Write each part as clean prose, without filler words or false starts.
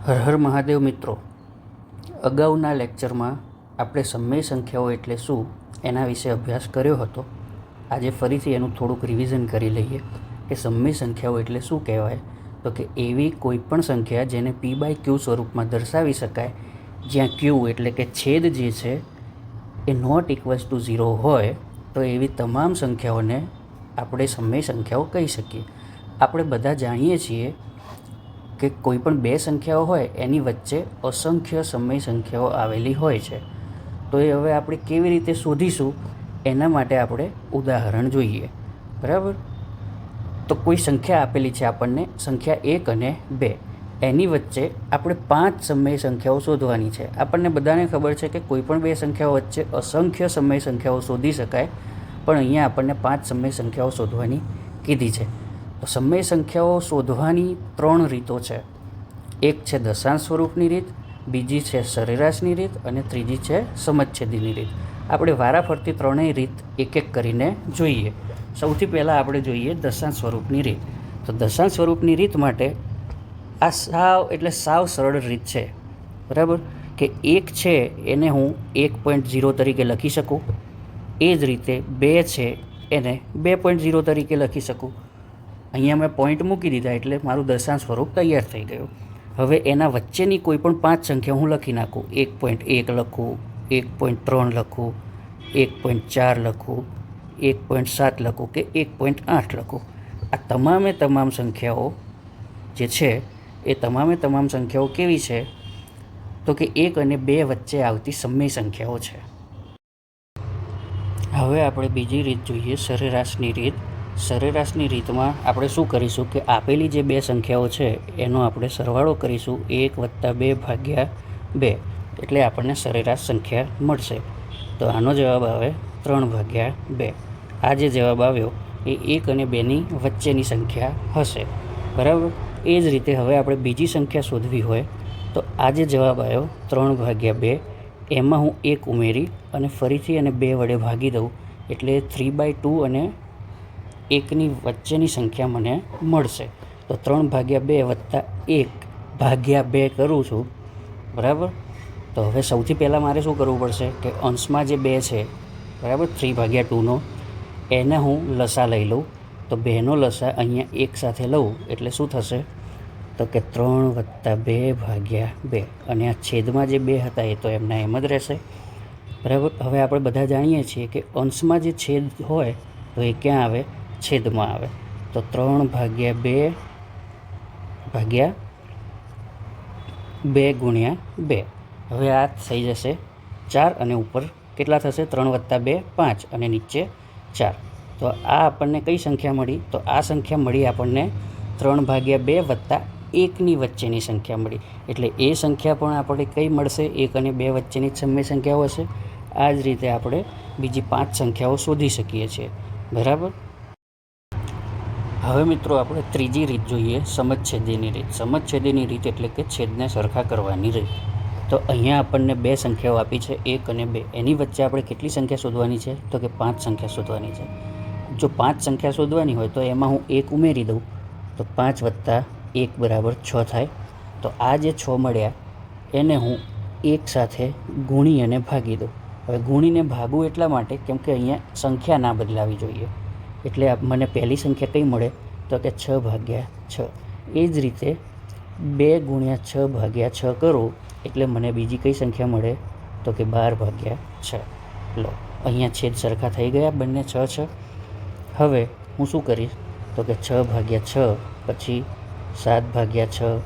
હર હર મહાદેવ મિત્રો, અગાઉના લેક્ચરમાં આપણે સમય સંખ્યાઓ એટલે શું એના વિશે અભ્યાસ કર્યો હતો. આજે ફરીથી એનું થોડુંક રિવિઝન કરી લઈએ કે સમય સંખ્યાઓ એટલે શું કહેવાય. તો કે એવી કોઈ પણ સંખ્યા જેને p/q સ્વરૂપમાં દર્શાવી શકાય, જ્યાં q એટલે કે છેદ જે છે એ નોટ ઇક્વલ્સ ટુ 0 હોય તો એવી તમામ સંખ્યાઓને આપણે સમય સંખ્યાઓ કહી શકીએ. આપણે બધા જાણીએ છીએ કે કોઈ પણ બે સંખ્યાઓ હોય એની વચ્ચે અસંખ્ય સમય સંખ્યાઓ આવેલી હોય છે. તો એ હવે આપણે કેવી રીતે શોધીશું એના માટે આપણે ઉદાહરણ જોઈએ. બરાબર, તો કોઈ સંખ્યા આપેલી છે આપણને, સંખ્યા 1 અને 2, એની વચ્ચે આપણે 5 સમય સંખ્યાઓ શોધવાની છે. આપણને બધાને ખબર છે કે કોઈ પણ બે સંખ્યાઓ વચ્ચે અસંખ્ય સમય સંખ્યાઓ શોધી શકાય, પણ અહીંયા આપણને 5 સમય સંખ્યાઓ શોધવાની કીધી છે. તો સમય સંખ્યાઓ શોધવાની 3 રીતો છે. એક છે દશાંશ સ્વરૂપની રીત, બીજી છે સરેરાશની રીત અને ત્રીજી છે સમચ્છેદીની રીત. આપણે વારાફરતી ત્રણેય રીત એક એક કરીને જોઈએ. સૌથી પહેલાં આપણે જોઈએ દશાંશ સ્વરૂપની રીત. તો દશાંશ સ્વરૂપની રીત માટે આ સાવ સરળ રીત છે. બરાબર, કે 1 છે એને હું 1.0 તરીકે લખી શકું, એ જ રીતે 2 છે એને 2.0 તરીકે લખી શકું. અહીંયા મેં પોઈન્ટ મૂકી દીધા એટલે મારું દશાંશ સ્વરૂપ તૈયાર થઈ ગયું. હવે એના વચ્ચેની કોઈ પણ 5 સંખ્યા હું લખી નાખું. 1.1 લખું, 1.3 લખું, 1.4 લખું, 1.7 લખું કે 1.8 લખું. આ તમામ સંખ્યાઓ જે છે એ તમામ સંખ્યાઓ કેવી છે? તો કે 1 અને 2 વચ્ચે આવતી સમય સંખ્યાઓ છે. હવે આપણે બીજી રીત જોઈએ, સરેરાશની રીત. સરેરાશની રીતમાં આપણે શું કરીશું કે આપેલી જે બે સંખ્યાઓ છે એનો આપણે સરવાળો કરીશું. 1 + 2 / 2 એટલે આપણને સરેરાશ સંખ્યા મળશે. તો આનો જવાબ આવે 3/2. આ જે જવાબ આવ્યો એ 1 અને 2ની વચ્ચેની સંખ્યા હશે. બરાબર, એ જ રીતે હવે આપણે બીજી સંખ્યા શોધવી હોય તો આ જે જવાબ આવ્યો 3/2, એમાં હું 1 ઉમેરી અને ફરીથી એને 2 વડે ભાગી દઉં એટલે 3/2 અને 1ની વચ્ચેની સંખ્યા મને મળશે. તો 3/2 + 1/2 કરું છું. બરાબર, તો હવે સૌથી પહેલાં મારે શું કરવું પડશે કે અંશમાં જે 2 છે, બરાબર, 3/2નો એને હું લસા લઈ લઉં. તો 2નો લસા અહીંયા 1 સાથે લઉં એટલે શું થશે? તો કે 3 + 2/2, અને આ છેદમાં જે 2 હતા એ તો એમના એમ જ રહેશે. બરાબર, હવે આપણે બધા જાણીએ છીએ કે અંશમાં જે છેદ હોય તો એ ક્યાં આવે? છેદમાં આવે. તો 3/2 × 2 હવે આ થઈ જશે 4 અને ઉપર કેટલા થશે? 3 + 2 5 અને નીચે 4. તો આ આપણને કઈ સંખ્યા મળી? તો આ સંખ્યા મળી આપણને 3/2 + 1ની વચ્ચેની સંખ્યા મળી. એટલે એ સંખ્યા પણ આપણે કઈ મળશે? 1 અને 2 વચ્ચેની જ સમય સંખ્યાઓ હશે. આ જ રીતે આપણે બીજી 5 સંખ્યાઓ શોધી શકીએ છીએ. બરાબર, હવે મિત્રો આપણે ત્રીજી રીત જોઈએ, સમચ્છેદીની રીત. સમચ્છેદીની રીત એટલે કે છેદને સરખા કરવાની રીત. તો અહીંયા આપણને બે સંખ્યાઓ આપી છે, 1 અને 2. એની વચ્ચે આપણે કેટલી સંખ્યા શોધવાની છે? તો કે 5 સંખ્યા શોધવાની છે. જો 5 સંખ્યા શોધવાની હોય તો એમાં હું 1 ઉમેરી દઉં તો 5 + 1 = 6 થાય. તો આ જે 6 મળ્યા એને હું 1 સાથે ગુણી અને ભાગી દઉં. હવે ગુણીને ભાગવું એટલા માટે કેમ કે અહીંયા સંખ્યા ના બદલાવી જોઈએ. એટલે મને પહેલી સંખ્યા કઈ મળે? તો કે 6/6. એ જ રીતે 2 × 6/6 કરું એટલે મને બીજી કઈ સંખ્યા મળે? તો કે 12/6. લો, અહીંયા છેદ સરખા થઈ ગયા, બંને 6 છે. હવે હું શું કરીશ? તો કે 6/6 પછી 7/6,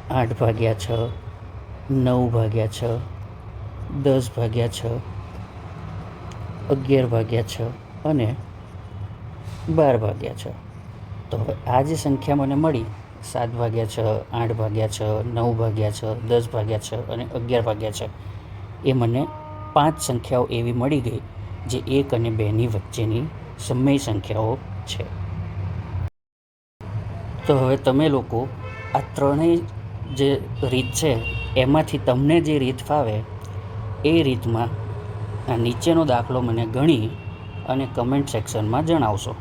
8/6, 9/6, 10/6, 11/6 અને 12/6. તો હવે આ જે સંખ્યા મને મળી 7/6, 8/6, 9/6, 10/6 અને 11/6, એ મને 5 સંખ્યાઓ એવી મળી ગઈ જે 1 અને 2ની વચ્ચેની સમય સંખ્યાઓ છે. તો હવે તમે લોકો આ ત્રણેય જે રીત છે એમાંથી તમને જે રીત ફાવે એ રીતમાં આ નીચેનો દાખલો મને ગણી અને કમેન્ટ સેક્શનમાં જણાવશો.